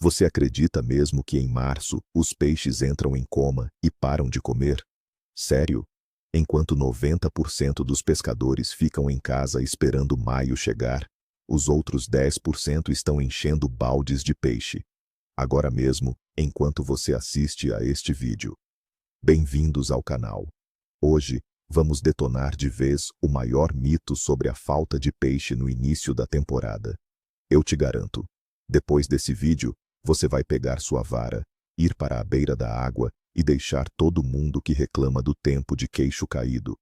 Você acredita mesmo que em março os peixes entram em coma e param de comer? Sério? Enquanto 90% dos pescadores ficam em casa esperando maio chegar, os outros 10% estão enchendo baldes de peixe. Agora mesmo, enquanto você assiste a este vídeo. Bem-vindos ao canal. Hoje, vamos detonar de vez o maior mito sobre a falta de peixe no início da temporada. Eu te garanto, depois desse vídeo, você vai pegar sua vara, ir para a beira da água e deixar todo mundo que reclama do tempo de queixo caído.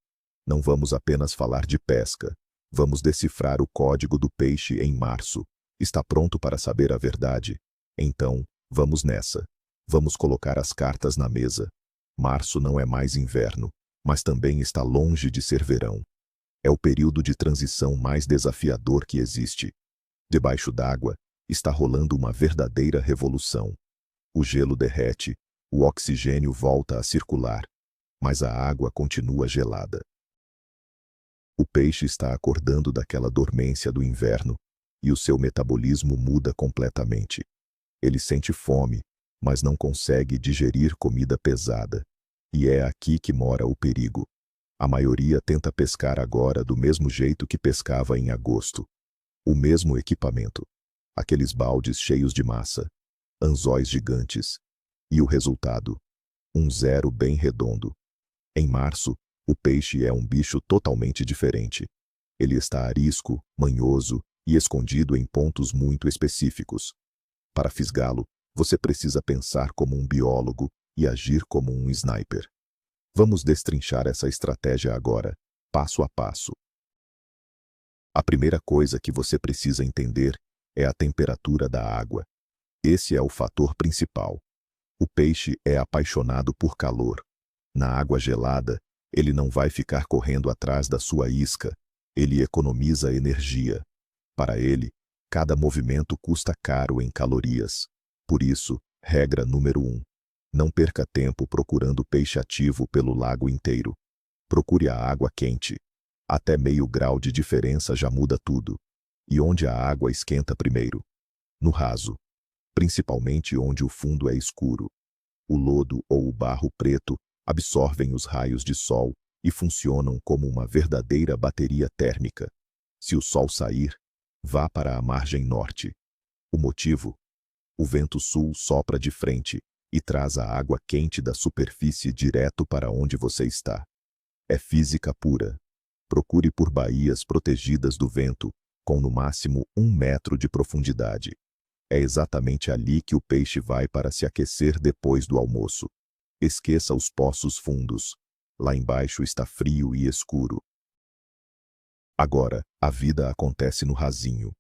Não vamos apenas falar de pesca, vamos decifrar o código do peixe em março. Está pronto para saber a verdade? Então, vamos nessa. Vamos colocar as cartas na mesa. Março não é mais inverno, mas também está longe de ser verão. É o período de transição mais desafiador que existe. Debaixo d'água, está rolando uma verdadeira revolução. O gelo derrete, o oxigênio volta a circular, mas a água continua gelada. O peixe está acordando daquela dormência do inverno, e o seu metabolismo muda completamente. Ele sente fome, mas não consegue digerir comida pesada. E é aqui que mora o perigo. A maioria tenta pescar agora do mesmo jeito que pescava em agosto. O mesmo equipamento. Aqueles baldes cheios de massa. Anzóis gigantes. E o resultado? Um zero bem redondo. Em março, o peixe é um bicho totalmente diferente. Ele está arisco, manhoso e escondido em pontos muito específicos. Para fisgá-lo, você precisa pensar como um biólogo e agir como um sniper. Vamos destrinchar essa estratégia agora, passo a passo. A primeira coisa que você precisa entender é a temperatura da água. Esse é o fator principal. O peixe é apaixonado por calor. Na água gelada, ele não vai ficar correndo atrás da sua isca. Ele economiza energia. Para ele, cada movimento custa caro em calorias. Por isso, regra número 1. Não perca tempo procurando peixe ativo pelo lago inteiro. Procure a água quente. Até meio grau de diferença já muda tudo. E onde a água esquenta primeiro? No raso. Principalmente onde o fundo é escuro. O lodo ou o barro preto absorvem os raios de sol e funcionam como uma verdadeira bateria térmica. Se o sol sair, vá para a margem norte. O motivo? O vento sul sopra de frente e traz a água quente da superfície direto para onde você está. É física pura. Procure por baías protegidas do vento, com no máximo 1 metro de profundidade. É exatamente ali que o peixe vai para se aquecer depois do almoço. Esqueça os poços fundos. Lá embaixo está frio e escuro. Agora, a vida acontece no rasinho.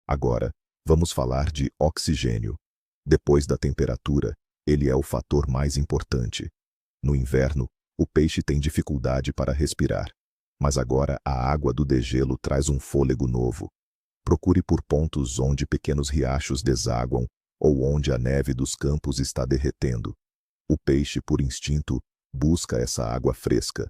Agora, vamos falar de oxigênio. Depois da temperatura, ele é o fator mais importante. No inverno, o peixe tem dificuldade para respirar. Mas agora a água do degelo traz um fôlego novo. Procure por pontos onde pequenos riachos desaguam ou onde a neve dos campos está derretendo. O peixe, por instinto, busca essa água fresca.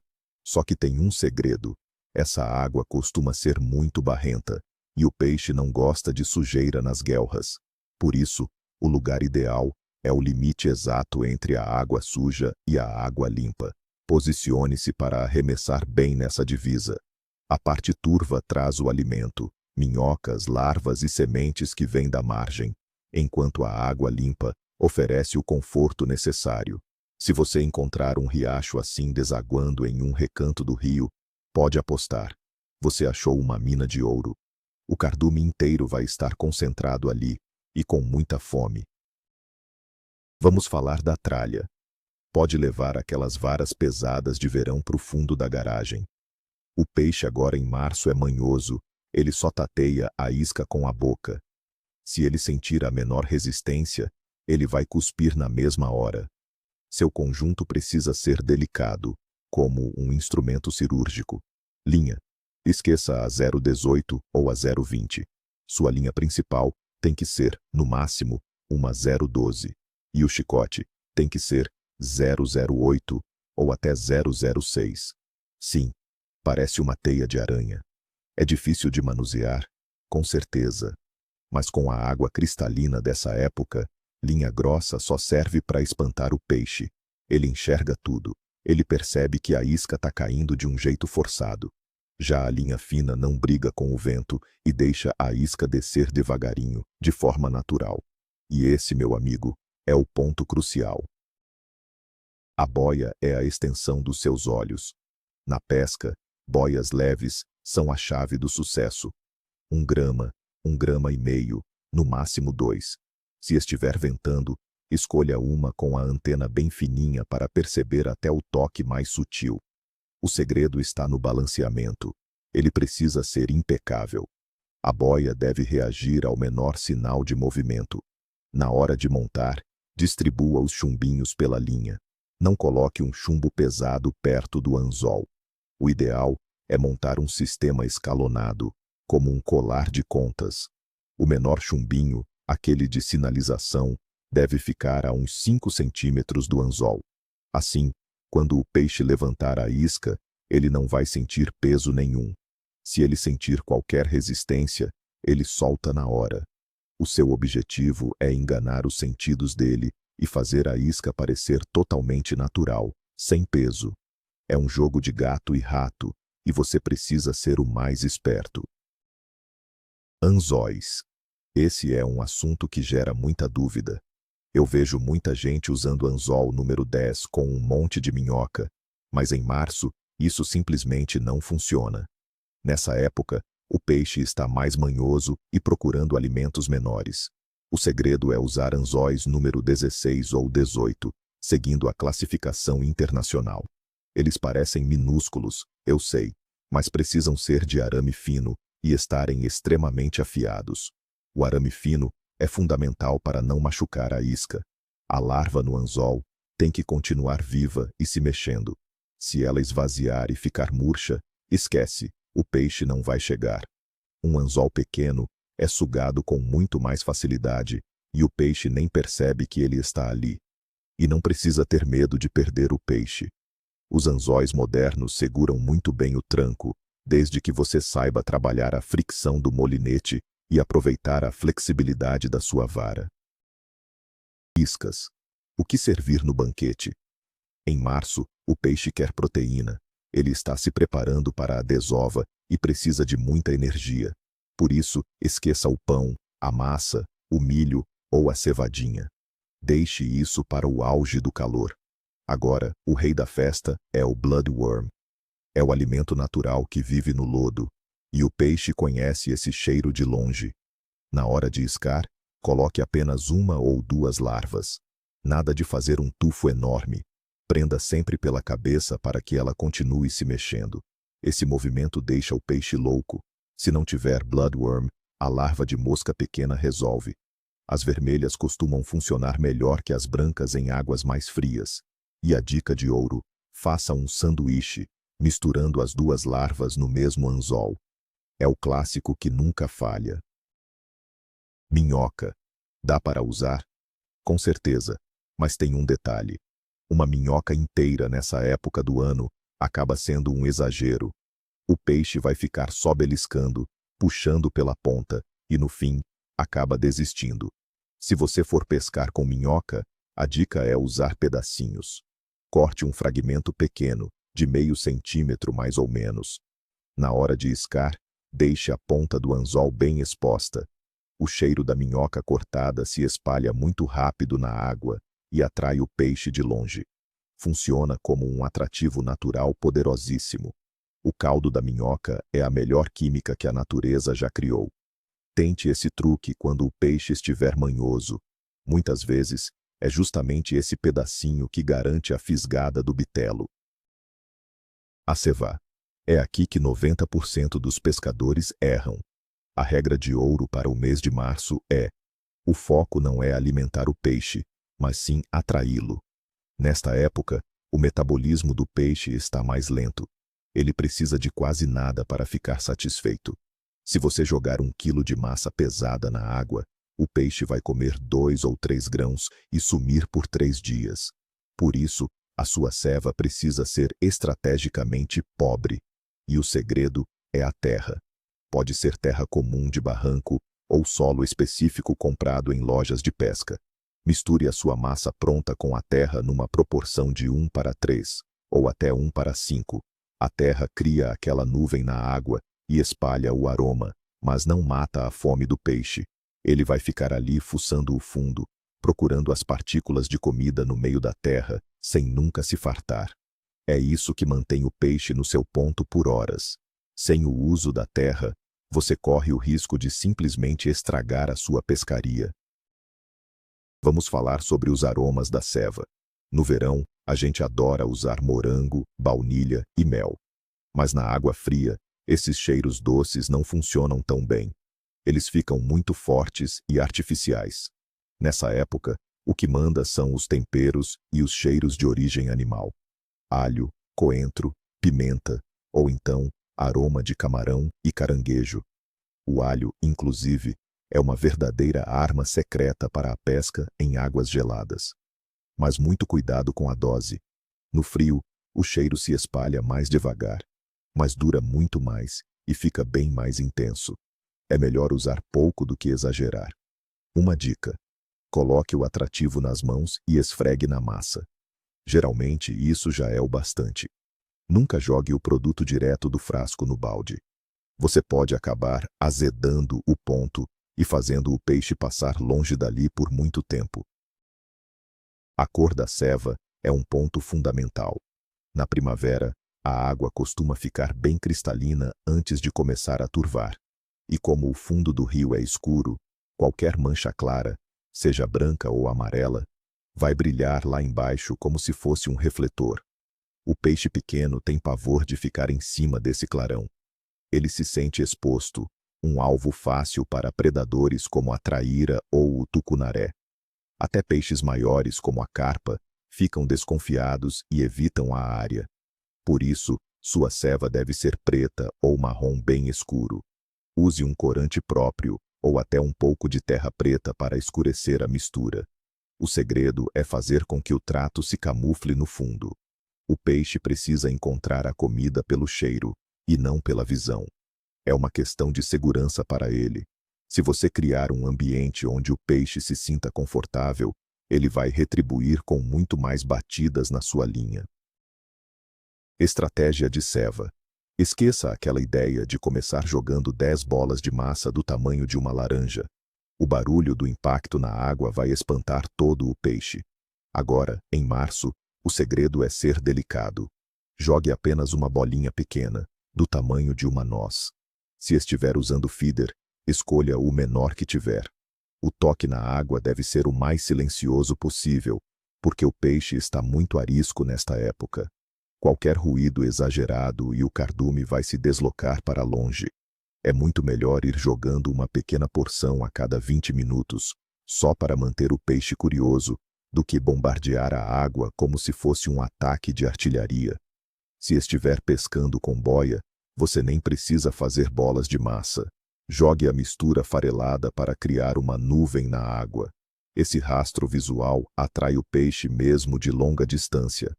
Só que tem um segredo. Essa água costuma ser muito barrenta, e o peixe não gosta de sujeira nas guelras. Por isso, o lugar ideal é o limite exato entre a água suja e a água limpa. Posicione-se para arremessar bem nessa divisa. A parte turva traz o alimento, minhocas, larvas e sementes que vêm da margem, enquanto a água limpa oferece o conforto necessário. Se você encontrar um riacho assim desaguando em um recanto do rio, pode apostar. Você achou uma mina de ouro. O cardume inteiro vai estar concentrado ali, e com muita fome. Vamos falar da tralha. Pode levar aquelas varas pesadas de verão para o fundo da garagem. O peixe agora em março é manhoso, ele só tateia a isca com a boca. Se ele sentir a menor resistência, ele vai cuspir na mesma hora. Seu conjunto precisa ser delicado, como um instrumento cirúrgico. Linha. Esqueça a 0,18 ou a 0,20. Sua linha principal tem que ser, no máximo, uma 0,12. E o chicote tem que ser 0,08 ou até 0,06. Sim, parece uma teia de aranha. É difícil de manusear? Com certeza. Mas com a água cristalina dessa época, linha grossa só serve para espantar o peixe. Ele enxerga tudo. Ele percebe que a isca está caindo de um jeito forçado. Já a linha fina não briga com o vento e deixa a isca descer devagarinho, de forma natural. E esse, meu amigo, é o ponto crucial. A boia é a extensão dos seus olhos. Na pesca, boias leves são a chave do sucesso. 1 grama, 1,5 grama, no máximo 2. Se estiver ventando, escolha uma com a antena bem fininha para perceber até o toque mais sutil. O segredo está no balanceamento. Ele precisa ser impecável. A boia deve reagir ao menor sinal de movimento. Na hora de montar, distribua os chumbinhos pela linha. Não coloque um chumbo pesado perto do anzol. O ideal é montar um sistema escalonado, como um colar de contas. O menor chumbinho, aquele de sinalização, deve ficar a uns 5 centímetros do anzol. Assim, quando o peixe levantar a isca, ele não vai sentir peso nenhum. Se ele sentir qualquer resistência, ele solta na hora. O seu objetivo é enganar os sentidos dele e fazer a isca parecer totalmente natural, sem peso. É um jogo de gato e rato, e você precisa ser o mais esperto. Anzóis. Esse é um assunto que gera muita dúvida. Eu vejo muita gente usando anzol número 10 com um monte de minhoca, mas em março, isso simplesmente não funciona. Nessa época, o peixe está mais manhoso e procurando alimentos menores. O segredo é usar anzóis número 16 ou 18, seguindo a classificação internacional. Eles parecem minúsculos, eu sei, mas precisam ser de arame fino e estarem extremamente afiados. O arame fino é fundamental para não machucar a isca. A larva no anzol tem que continuar viva e se mexendo. Se ela esvaziar e ficar murcha, esquece, o peixe não vai chegar. Um anzol pequeno é sugado com muito mais facilidade e o peixe nem percebe que ele está ali. E não precisa ter medo de perder o peixe. Os anzóis modernos seguram muito bem o tranco, desde que você saiba trabalhar a fricção do molinete e aproveitar a flexibilidade da sua vara. Iscas. O que servir no banquete? Em março, o peixe quer proteína. Ele está se preparando para a desova e precisa de muita energia. Por isso, esqueça o pão, a massa, o milho ou a cevadinha. Deixe isso para o auge do calor. Agora, o rei da festa é o bloodworm. É o alimento natural que vive no lodo, e o peixe conhece esse cheiro de longe. Na hora de iscar, coloque apenas 1 ou 2 larvas. Nada de fazer um tufo enorme. Prenda sempre pela cabeça para que ela continue se mexendo. Esse movimento deixa o peixe louco. Se não tiver bloodworm, a larva de mosca pequena resolve. As vermelhas costumam funcionar melhor que as brancas em águas mais frias. E a dica de ouro: faça um sanduíche, misturando as 2 larvas no mesmo anzol. É o clássico que nunca falha. Minhoca. Dá para usar? Com certeza, mas tem um detalhe. Uma minhoca inteira nessa época do ano acaba sendo um exagero. O peixe vai ficar só beliscando, puxando pela ponta e, no fim, acaba desistindo. Se você for pescar com minhoca, a dica é usar pedacinhos. Corte um fragmento pequeno, de meio centímetro mais ou menos. Na hora de iscar, deixe a ponta do anzol bem exposta. O cheiro da minhoca cortada se espalha muito rápido na água e atrai o peixe de longe. Funciona como um atrativo natural poderosíssimo. O caldo da minhoca é a melhor química que a natureza já criou. Tente esse truque quando o peixe estiver manhoso. Muitas vezes, é justamente esse pedacinho que garante a fisgada do bitelo. A cevá. É aqui que 90% dos pescadores erram. A regra de ouro para o mês de março é: o foco não é alimentar o peixe, mas sim atraí-lo. Nesta época, o metabolismo do peixe está mais lento. Ele precisa de quase nada para ficar satisfeito. Se você jogar 1 quilo de massa pesada na água, o peixe vai comer 2 ou 3 grãos e sumir por 3 dias. Por isso, a sua ceva precisa ser estrategicamente pobre. E o segredo é a terra. Pode ser terra comum de barranco ou solo específico comprado em lojas de pesca. Misture a sua massa pronta com a terra numa proporção de 1:3, ou até 1:5. A terra cria aquela nuvem na água e espalha o aroma, mas não mata a fome do peixe. Ele vai ficar ali fuçando o fundo, procurando as partículas de comida no meio da terra, sem nunca se fartar. É isso que mantém o peixe no seu ponto por horas. Sem o uso da terra, você corre o risco de simplesmente estragar a sua pescaria. Vamos falar sobre os aromas da ceva. No verão, a gente adora usar morango, baunilha e mel. Mas na água fria, esses cheiros doces não funcionam tão bem. Eles ficam muito fortes e artificiais. Nessa época, o que manda são os temperos e os cheiros de origem animal. Alho, coentro, pimenta, ou então aroma de camarão e caranguejo. O alho, inclusive, é uma verdadeira arma secreta para a pesca em águas geladas. Mas muito cuidado com a dose. No frio, o cheiro se espalha mais devagar, mas dura muito mais e fica bem mais intenso. É melhor usar pouco do que exagerar. Uma dica: coloque o atrativo nas mãos e esfregue na massa. Geralmente, isso já é o bastante. Nunca jogue o produto direto do frasco no balde. Você pode acabar azedando o ponto e fazendo o peixe passar longe dali por muito tempo. A cor da ceva é um ponto fundamental. Na primavera, a água costuma ficar bem cristalina antes de começar a turvar. E como o fundo do rio é escuro, qualquer mancha clara, seja branca ou amarela, vai brilhar lá embaixo como se fosse um refletor. O peixe pequeno tem pavor de ficar em cima desse clarão. Ele se sente exposto, um alvo fácil para predadores como a traíra ou o tucunaré. Até peixes maiores como a carpa ficam desconfiados e evitam a área. Por isso, sua ceva deve ser preta ou marrom bem escuro. Use um corante próprio ou até um pouco de terra preta para escurecer a mistura. O segredo é fazer com que o trato se camufle no fundo. O peixe precisa encontrar a comida pelo cheiro e não pela visão. É uma questão de segurança para ele. Se você criar um ambiente onde o peixe se sinta confortável, ele vai retribuir com muito mais batidas na sua linha. Estratégia de ceva. Esqueça aquela ideia de começar jogando 10 bolas de massa do tamanho de uma laranja. O barulho do impacto na água vai espantar todo o peixe. Agora, em março, o segredo é ser delicado. Jogue apenas uma bolinha pequena, do tamanho de uma noz. Se estiver usando feeder, escolha o menor que tiver. O toque na água deve ser o mais silencioso possível, porque o peixe está muito arisco nesta época. Qualquer ruído exagerado e o cardume vai se deslocar para longe. É muito melhor ir jogando uma pequena porção a cada 20 minutos, só para manter o peixe curioso, do que bombardear a água como se fosse um ataque de artilharia. Se estiver pescando com boia, você nem precisa fazer bolas de massa. Jogue a mistura farelada para criar uma nuvem na água. Esse rastro visual atrai o peixe mesmo de longa distância.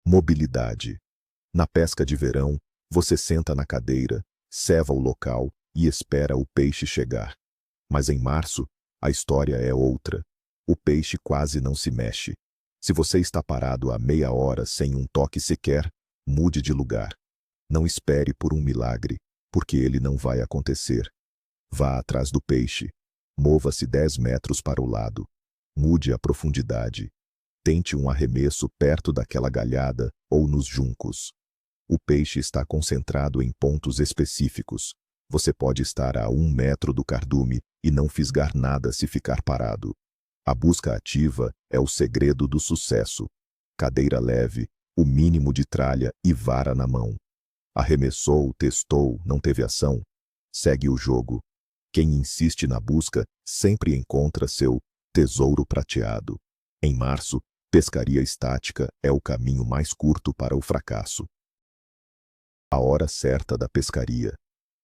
Mobilidade. Na pesca de verão, você senta na cadeira, ceva o local e espera o peixe chegar. Mas em março, a história é outra. O peixe quase não se mexe. Se você está parado há meia hora sem um toque sequer, mude de lugar. Não espere por um milagre, porque ele não vai acontecer. Vá atrás do peixe. Mova-se 10 metros para o lado. Mude a profundidade. Tente um arremesso perto daquela galhada ou nos juncos. O peixe está concentrado em pontos específicos. Você pode estar a 1 metro do cardume e não fisgar nada se ficar parado. A busca ativa é o segredo do sucesso. Cadeira leve, o mínimo de tralha e vara na mão. Arremessou, testou, não teve ação? Segue o jogo. Quem insiste na busca sempre encontra seu tesouro prateado. Em março, pescaria estática é o caminho mais curto para o fracasso. A hora certa da pescaria.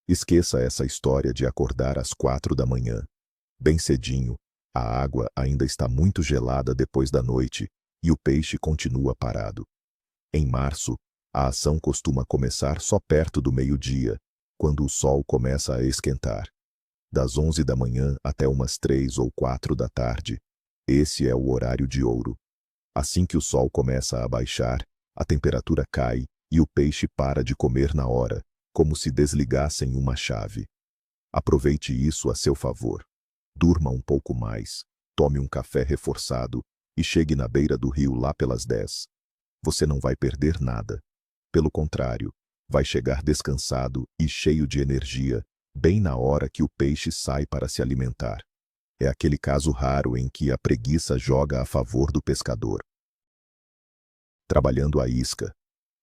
Esqueça essa história de acordar às 4 da manhã. Bem cedinho, a água ainda está muito gelada depois da noite e o peixe continua parado. Em março, a ação costuma começar só perto do meio-dia, quando o sol começa a esquentar. das 11 da manhã até umas 3 ou 4 da tarde. Esse é o horário de ouro. Assim que o sol começa a baixar, a temperatura cai e o peixe para de comer na hora, como se desligassem uma chave. Aproveite isso a seu favor. Durma um pouco mais, tome um café reforçado e chegue na beira do rio lá pelas 10. Você não vai perder nada. Pelo contrário, vai chegar descansado e cheio de energia, bem na hora que o peixe sai para se alimentar. É aquele caso raro em que a preguiça joga a favor do pescador. Trabalhando a isca.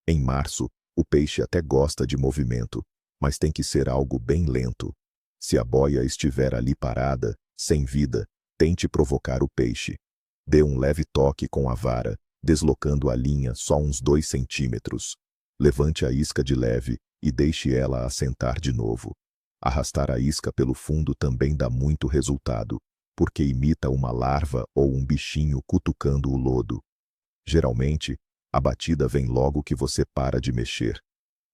Em março, o peixe até gosta de movimento, mas tem que ser algo bem lento. Se a boia estiver ali parada, sem vida, tente provocar o peixe. Dê um leve toque com a vara, deslocando a linha só uns 2 centímetros. Levante a isca de leve e deixe ela assentar de novo. Arrastar a isca pelo fundo também dá muito resultado, porque imita uma larva ou um bichinho cutucando o lodo. Geralmente, a batida vem logo que você para de mexer.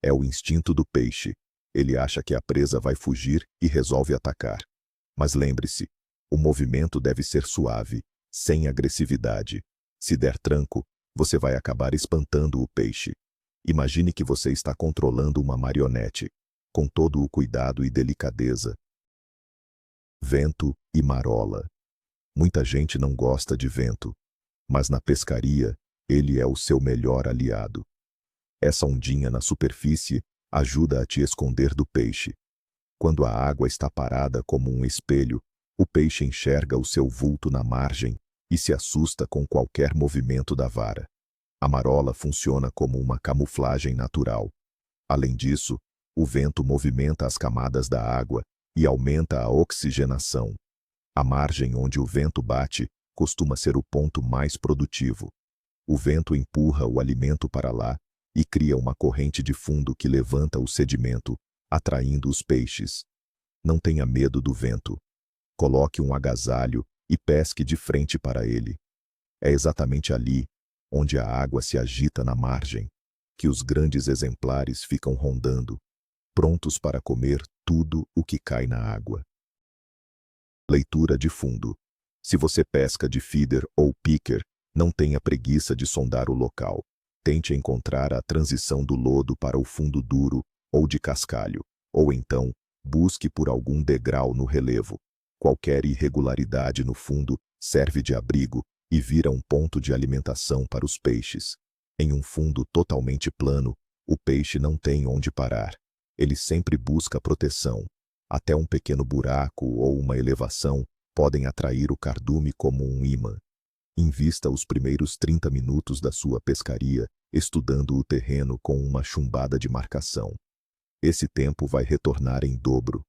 É o instinto do peixe. Ele acha que a presa vai fugir e resolve atacar. Mas lembre-se, o movimento deve ser suave, sem agressividade. Se der tranco, você vai acabar espantando o peixe. Imagine que você está controlando uma marionete, com todo o cuidado e delicadeza. Vento e marola. Muita gente não gosta de vento, mas na pescaria, ele é o seu melhor aliado. Essa ondinha na superfície ajuda a te esconder do peixe. Quando a água está parada como um espelho, o peixe enxerga o seu vulto na margem e se assusta com qualquer movimento da vara. A marola funciona como uma camuflagem natural. Além disso, o vento movimenta as camadas da água e aumenta a oxigenação. A margem onde o vento bate costuma ser o ponto mais produtivo. O vento empurra o alimento para lá e cria uma corrente de fundo que levanta o sedimento, atraindo os peixes. Não tenha medo do vento. Coloque um agasalho e pesque de frente para ele. É exatamente ali, onde a água se agita na margem, que os grandes exemplares ficam rondando, prontos para comer tudo o que cai na água. Leitura de fundo. Se você pesca de feeder ou picker, não tenha preguiça de sondar o local. Tente encontrar a transição do lodo para o fundo duro ou de cascalho, ou então, busque por algum degrau no relevo. Qualquer irregularidade no fundo serve de abrigo e vira um ponto de alimentação para os peixes. Em um fundo totalmente plano, o peixe não tem onde parar. Ele sempre busca proteção. Até um pequeno buraco ou uma elevação podem atrair o cardume como um imã. Invista os primeiros 30 minutos da sua pescaria estudando o terreno com uma chumbada de marcação. Esse tempo vai retornar em dobro.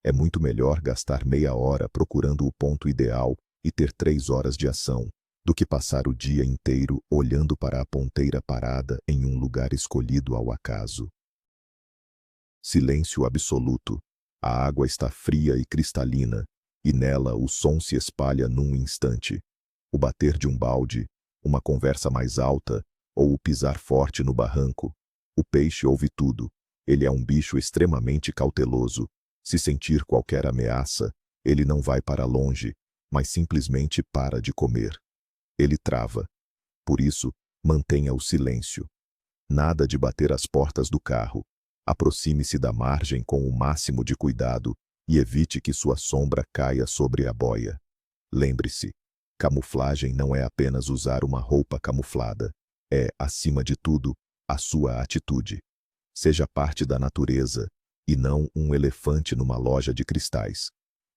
É muito melhor gastar meia hora procurando o ponto ideal e ter 3 horas de ação, do que passar o dia inteiro olhando para a ponteira parada em um lugar escolhido ao acaso. Silêncio absoluto. A água está fria e cristalina, e nela o som se espalha num instante. O bater de um balde, uma conversa mais alta, ou o pisar forte no barranco. O peixe ouve tudo. Ele é um bicho extremamente cauteloso. Se sentir qualquer ameaça, ele não vai para longe, mas simplesmente para de comer. Ele trava. Por isso, mantenha o silêncio. Nada de bater as portas do carro. Aproxime-se da margem com o máximo de cuidado e evite que sua sombra caia sobre a boia. Lembre-se, camuflagem não é apenas usar uma roupa camuflada. É, acima de tudo, a sua atitude. Seja parte da natureza, e não um elefante numa loja de cristais.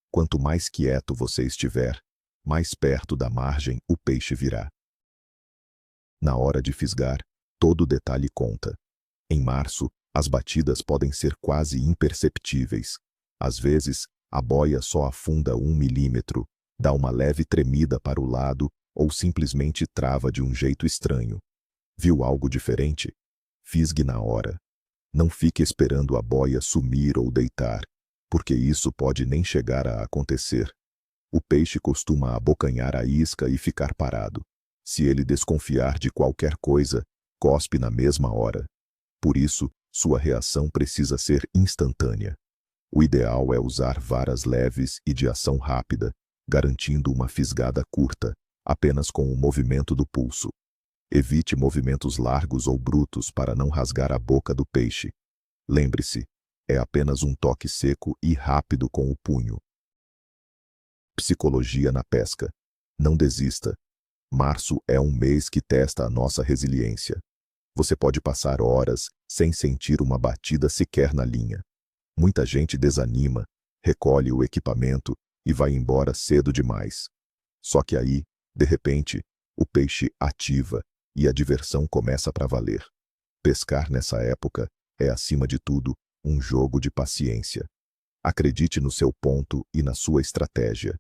Quanto mais quieto você estiver, mais perto da margem o peixe virá. Na hora de fisgar, todo detalhe conta. Em março, as batidas podem ser quase imperceptíveis. Às vezes, a boia só afunda 1 milímetro, dá uma leve tremida para o lado ou simplesmente trava de um jeito estranho. Viu algo diferente? Fisgue na hora. Não fique esperando a boia sumir ou deitar, porque isso pode nem chegar a acontecer. O peixe costuma abocanhar a isca e ficar parado. Se ele desconfiar de qualquer coisa, cospe na mesma hora. Por isso, sua reação precisa ser instantânea. O ideal é usar varas leves e de ação rápida, garantindo uma fisgada curta, apenas com o movimento do pulso. Evite movimentos largos ou brutos para não rasgar a boca do peixe. Lembre-se, é apenas um toque seco e rápido com o punho. Psicologia na pesca. Não desista. Março é um mês que testa a nossa resiliência. Você pode passar horas sem sentir uma batida sequer na linha. Muita gente desanima, recolhe o equipamento e vai embora cedo demais. Só que aí, de repente, o peixe ativa e a diversão começa para valer. Pescar nessa época é, acima de tudo, um jogo de paciência. Acredite no seu ponto e na sua estratégia.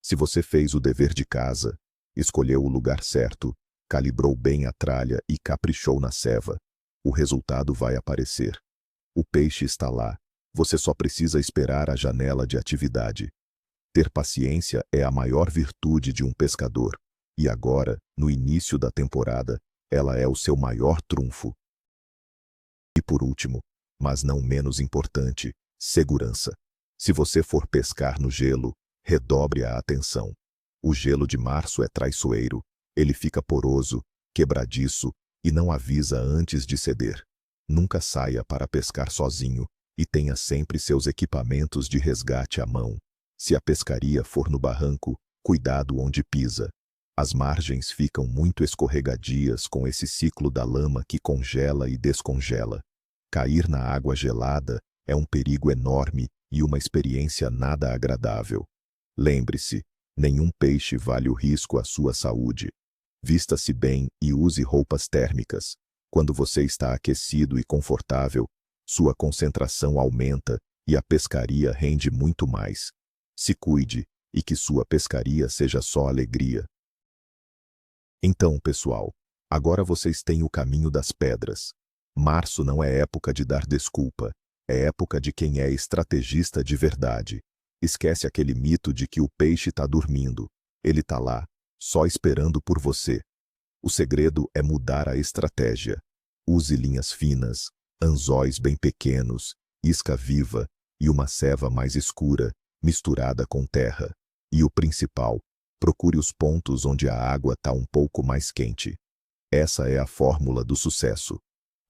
Se você fez o dever de casa, escolheu o lugar certo, calibrou bem a tralha e caprichou na ceva, o resultado vai aparecer. O peixe está lá, você só precisa esperar a janela de atividade. Ter paciência é a maior virtude de um pescador, e agora, no início da temporada, ela é o seu maior trunfo. E por último, mas não menos importante, segurança. Se você for pescar no gelo, redobre a atenção. O gelo de março é traiçoeiro, ele fica poroso, quebradiço e não avisa antes de ceder. Nunca saia para pescar sozinho e tenha sempre seus equipamentos de resgate à mão. Se a pescaria for no barranco, cuidado onde pisa. As margens ficam muito escorregadias com esse ciclo da lama que congela e descongela. Cair na água gelada é um perigo enorme e uma experiência nada agradável. Lembre-se, nenhum peixe vale o risco à sua saúde. Vista-se bem e use roupas térmicas. Quando você está aquecido e confortável, sua concentração aumenta e a pescaria rende muito mais. Se cuide e que sua pescaria seja só alegria. Então, pessoal, agora vocês têm o caminho das pedras. Março não é época de dar desculpa, é época de quem é estrategista de verdade. Esquece aquele mito de que o peixe está dormindo. Ele está lá, só esperando por você. O segredo é mudar a estratégia. Use linhas finas, anzóis bem pequenos, isca viva e uma ceva mais escura, misturada com terra. E o principal, procure os pontos onde a água está um pouco mais quente. Essa é a fórmula do sucesso.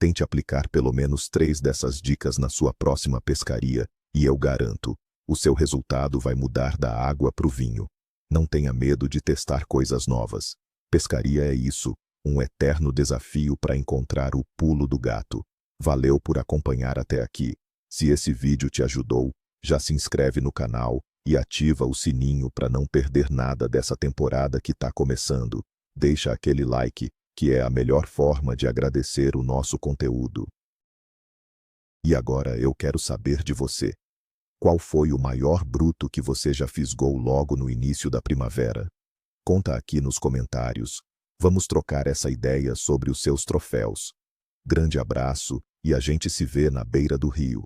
Tente aplicar pelo menos 3 dessas dicas na sua próxima pescaria e eu garanto, o seu resultado vai mudar da água para o vinho. Não tenha medo de testar coisas novas. Pescaria é isso, um eterno desafio para encontrar o pulo do gato. Valeu por acompanhar até aqui. Se esse vídeo te ajudou, já se inscreve no canal e ativa o sininho para não perder nada dessa temporada que está começando. Deixa aquele like, que é a melhor forma de agradecer o nosso conteúdo. E agora eu quero saber de você. Qual foi o maior bruto que você já fisgou logo no início da primavera? Conta aqui nos comentários. Vamos trocar essa ideia sobre os seus troféus. Grande abraço e a gente se vê na beira do rio.